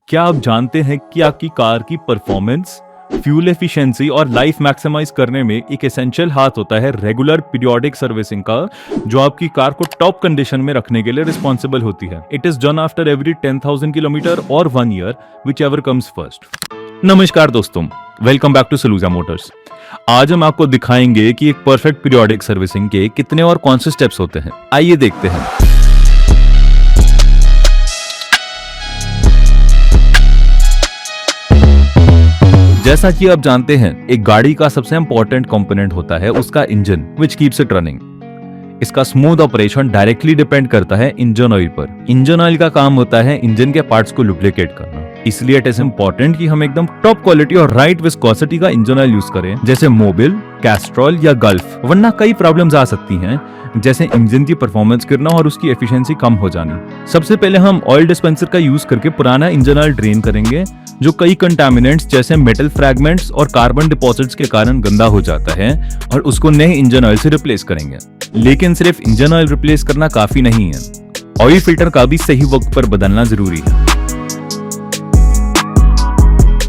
क्या आप जानते हैं कि आपकी कार की परफॉर्मेंस, फ्यूल एफिशिएंसी और लाइफ मैक्सिमाइज करने में एक एसेंशियल हाथ होता है रेगुलर पीरियोडिक सर्विसिंग का, जो आपकी कार को टॉप कंडीशन में रखने के लिए रिस्पॉन्सिबल होती है। It is done after every 10,000 kilometre और 1 year, whichever comes first. नमस्कार दोस्तों, welcome back to Saluja motors. आज हम आपको दिखाएंगे कि एक परफेक्ट पीरियोडिक सर्विसिंग के कितने और कौन से स्टेप्स होते हैं। आइए देखते हैं। जैसा कि आप जानते हैं, एक गाड़ी का सबसे इंपॉर्टेंट कंपोनेंट होता है उसका engine, which keeps it running. इसका स्मूथ ऑपरेशन डायरेक्टली डिपेंड करता है इंजन ऑयल पर। इंजन ऑयल का काम होता है इंजन के पार्ट्स को लुब्रिकेट करना, इसलिए इट इज इम्पोर्टेंट कि हम एकदम टॉप क्वालिटी और राइट विस्कोसिटी का इंजन ऑयल यूज करें, जैसे मोबिल, कैस्ट्रॉल या गल्फ, वरना कई प्रॉब्लम्स आ सकती हैं, जैसे इंजन की परफॉर्मेंस गिरना और उसकी एफिशिएंसी कम हो जानी। सबसे पहले हम ऑयल डिस्पेंसर का यूज करके पुराना इंजन ऑयल ड्रेन करेंगे, जो कई कंटामिनेंट्स जैसे मेटल फ्रैगमेंट्स और कार्बन डिपॉजिट्स के कारण गंदा हो जाता है, और उसको नए इंजन ऑयल से रिप्लेस करेंगे। लेकिन सिर्फ इंजन ऑयल रिप्लेस करना काफी नहीं है, ऑयल फिल्टर का भी सही वक्त पर बदलना जरूरी है।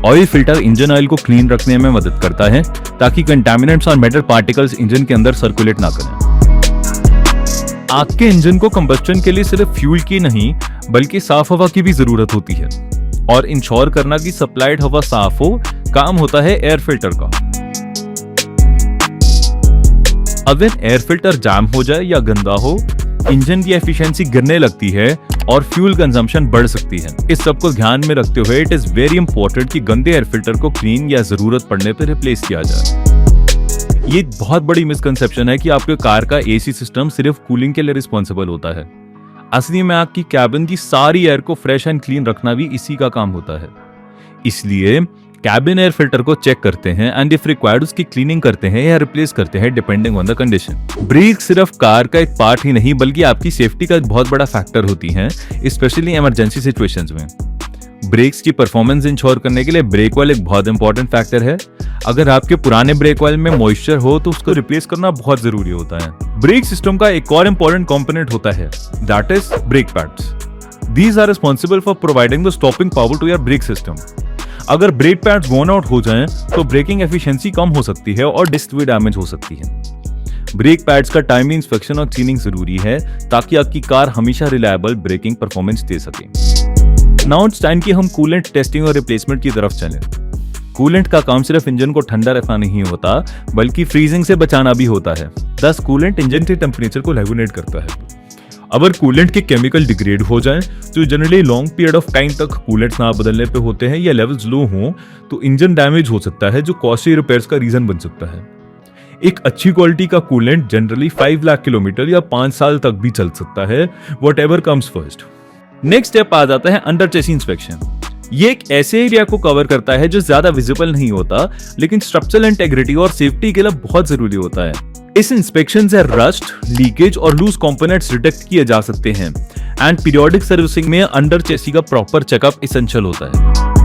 ऑयल फिल्टर इंजन ऑयल को क्लीन रखने में मदद करता है, ताकि कंटामिनेंट्स और मेटल पार्टिकल्स इंजन के अंदर सर्कुलेट ना करें। आपके इंजन को कंबस्टन के लिए सिर्फ फ्यूल की नहीं, बल्कि साफ हवा की भी जरूरत होती है, और इंश्योर करना कि सप्लाइड हवा साफ हो काम होता है एयर फिल्टर का। अगर एयर फिल्टर जाम हो जाए या गंदा हो, इंजन की एफिशिएंसी गिरने लगती है और फ्यूल कंजम्पशन बढ़ सकती है। इस सब को ध्यान में रखते हुए इट इज वेरी इंपॉर्टेंट कि गंदे एयर फिल्टर को क्लीन या जरूरत पड़ने पर रिप्लेस किया जाए। ये बहुत बड़ी मिसकंसेप्शन है कि आपके कार का एसी सिस्टम सिर्फ कूलिंग के लिए रिस्पॉन्सिबल होता है। असली में आपकी कैबिन की सारी एयर को फ्रेश एंड क्लीन रखना भी इसी का काम होता है। इसलिए कैबिन एयर फिल्टर को चेक करते हैं एंड इफ रिक्वायर्ड उसकी क्लीनिंग करते हैं या रिप्लेस करते हैं, depending on the condition. Brake सिर्फ कार का एक पार्ट ही नहीं, बल्कि आपकी सेफ्टी का एक बहुत बड़ा फैक्टर होती है, स्पेशली इमरजेंसी सिचुएशंस में। ब्रेक्स की परफॉर्मेंस इंश्योर करने के लिए ब्रेक ऑयल एक बहुत इंपॉर्टेंट फैक्टर है। अगर आपके पुराने ब्रेक ऑयल में मॉइस्चर हो तो उसको रिप्लेस करना बहुत जरूरी होता है। ब्रेक सिस्टम का एक और इंपॉर्टेंट कंपोनेंट होता है, that is brake pads. These are responsible for providing the stopping power to your brake system. अगर ब्रेक पैड्स वॉर्न आउट हो जाएं, तो ब्रेकिंग एफिशिएंसी कम हो सकती है और डिस्क भी डैमेज हो सकती है। ब्रेक पैड्स का टाइमली इंस्पेक्शन और क्लीनिंग जरूरी है, ताकि आपकी कार हमेशा रिलायबल ब्रेकिंग परफॉर्मेंस दे सके। नाउ इट्स टाइम कि हम कूलेंट टेस्टिंग और रिप्लेसमेंट की तरफ चलें। कूलेंट का काम सिर्फ इंजन को ठंडा रखना नहीं होता, बल्कि फ्रीजिंग से बचाना भी होता है। दस कूलेंट इंजन के टेम्परेचर को रेगुलेट करता है। अगर कूलेंट के केमिकल डिग्रेड हो जाएं, तो generally long period of time तक कूलेंट्स ना बदलने पे होते हैं या लेवल्स लो हों, तो इंजन डैमेज हो सकता है, जो कॉस्टली रिपेयर्स का रीजन बन सकता है। एक अच्छी क्वालिटी का कूलेंट जनरली 5 लाख किलोमीटर या 5 साल तक भी चल सकता है, whatever comes first. Next step आ जाता है अंडर चेसी इंस्पेक्शन। ये एक ऐसे एरिया को कवर करता है जो ज्यादा विजिबल नहीं होता, लेकिन स्ट्रक्चरल इंटेग्रिटी और सेफ्टी के लिए बहुत जरूरी होता है। इस इंस्पेक्शन से रस्ट, लीकेज और लूज कंपोनेंट्स डिटेक्ट किए जा सकते हैं, एंड पीरियोडिक सर्विसिंग में अंडर चेसी का प्रॉपर चेकअप एसेंशियल होता है।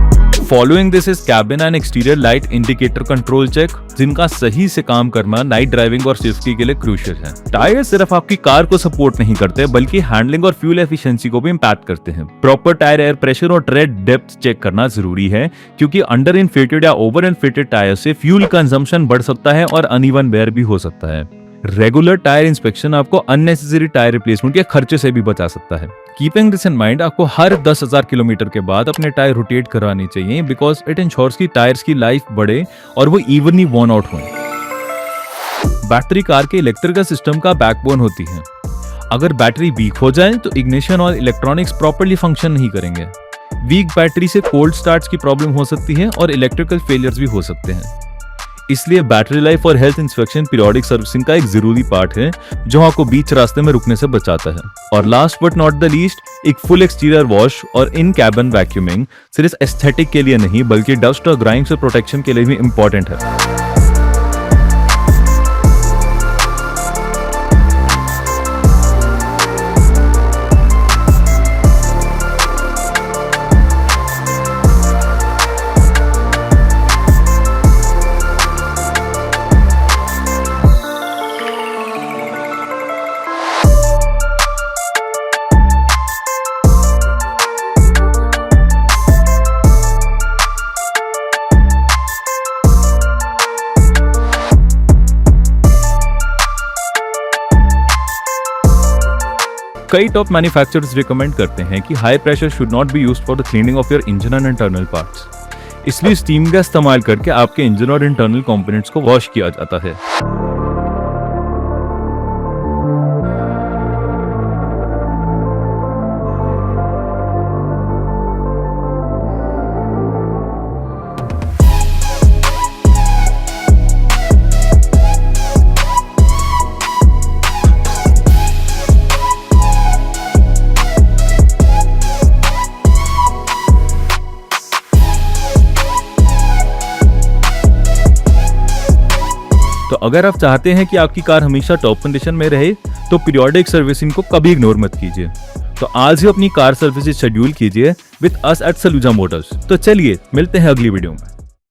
Following this is cabin and exterior light indicator control check, जिनका सही से काम करना नाइट ड्राइविंग और सेफ्टी के लिए क्रूशियल है। टायर सिर्फ आपकी कार को सपोर्ट नहीं करते, बल्कि हैंडलिंग और फ्यूल एफिशिएंसी को भी इंपैक्ट करते हैं। प्रॉपर टायर एयर प्रेशर और ट्रेड डेप्थ चेक करना जरूरी है, क्योंकि अंडर इन्फ्लेटेड या ओवर इन्फ्लेटेड टायर से फ्यूल कंजम्पशन बढ़ सकता है और अनइवन वेयर भी हो सकता है। रेगुलर टायर इंस्पेक्शन आपको अननेसेसरी टायर रिप्लेसमेंट के खर्चे से भी बचा सकता है। कीपिंग दिस इन माइंड, आपको हर 10,000 किलोमीटर के बाद अपने टायर रोटेट करवाने चाहिए, बिकॉज इट इंश्योर्स की टायर्स की लाइफ बढ़े और वो इवनली वॉर्न आउट हों। बैटरी कार के इलेक्ट्रिकल सिस्टम का बैकबोन होती है। अगर बैटरी वीक हो जाए तो इग्निशन और इलेक्ट्रॉनिक्स प्रॉपर्ली फंक्शन नहीं करेंगे। वीक बैटरी से कोल्ड स्टार्ट्स की प्रॉब्लम हो सकती है और इलेक्ट्रिकल फेलियर्स भी हो सकते हैं। इसलिए बैटरी लाइफ और हेल्थ इंस्पेक्शन पीरियोडिक सर्विसिंग का एक जरूरी पार्ट है, जो आपको बीच रास्ते में रुकने से बचाता है। और last but not the least, एक फुल एक्सटीरियर वॉश और इन कैबिन वैक्यूमिंग सिर्फ एस्थेटिक के लिए नहीं, बल्कि डस्ट और ग्राइम से प्रोटेक्शन के लिए भी इंपॉर्टेंट है। कई टॉप मैन्युफैक्चरर्स रिकमेंड करते हैं कि high pressure should not be used for the cleaning of your engine and internal parts. इसलिए स्टीम का इस्तेमाल करके आपके इंजन और इंटरनल कंपोनेंट्स को वॉश किया जाता है। तो अगर आप चाहते हैं कि आपकी कार हमेशा टॉप कंडीशन में रहे तो पीरियोडिक सर्विसिंग को कभी इग्नोर मत कीजिए। तो आज ही अपनी कार सर्विस शेड्यूल कीजिए with us at Saluja Motors. तो चलिए मिलते हैं अगली वीडियो में।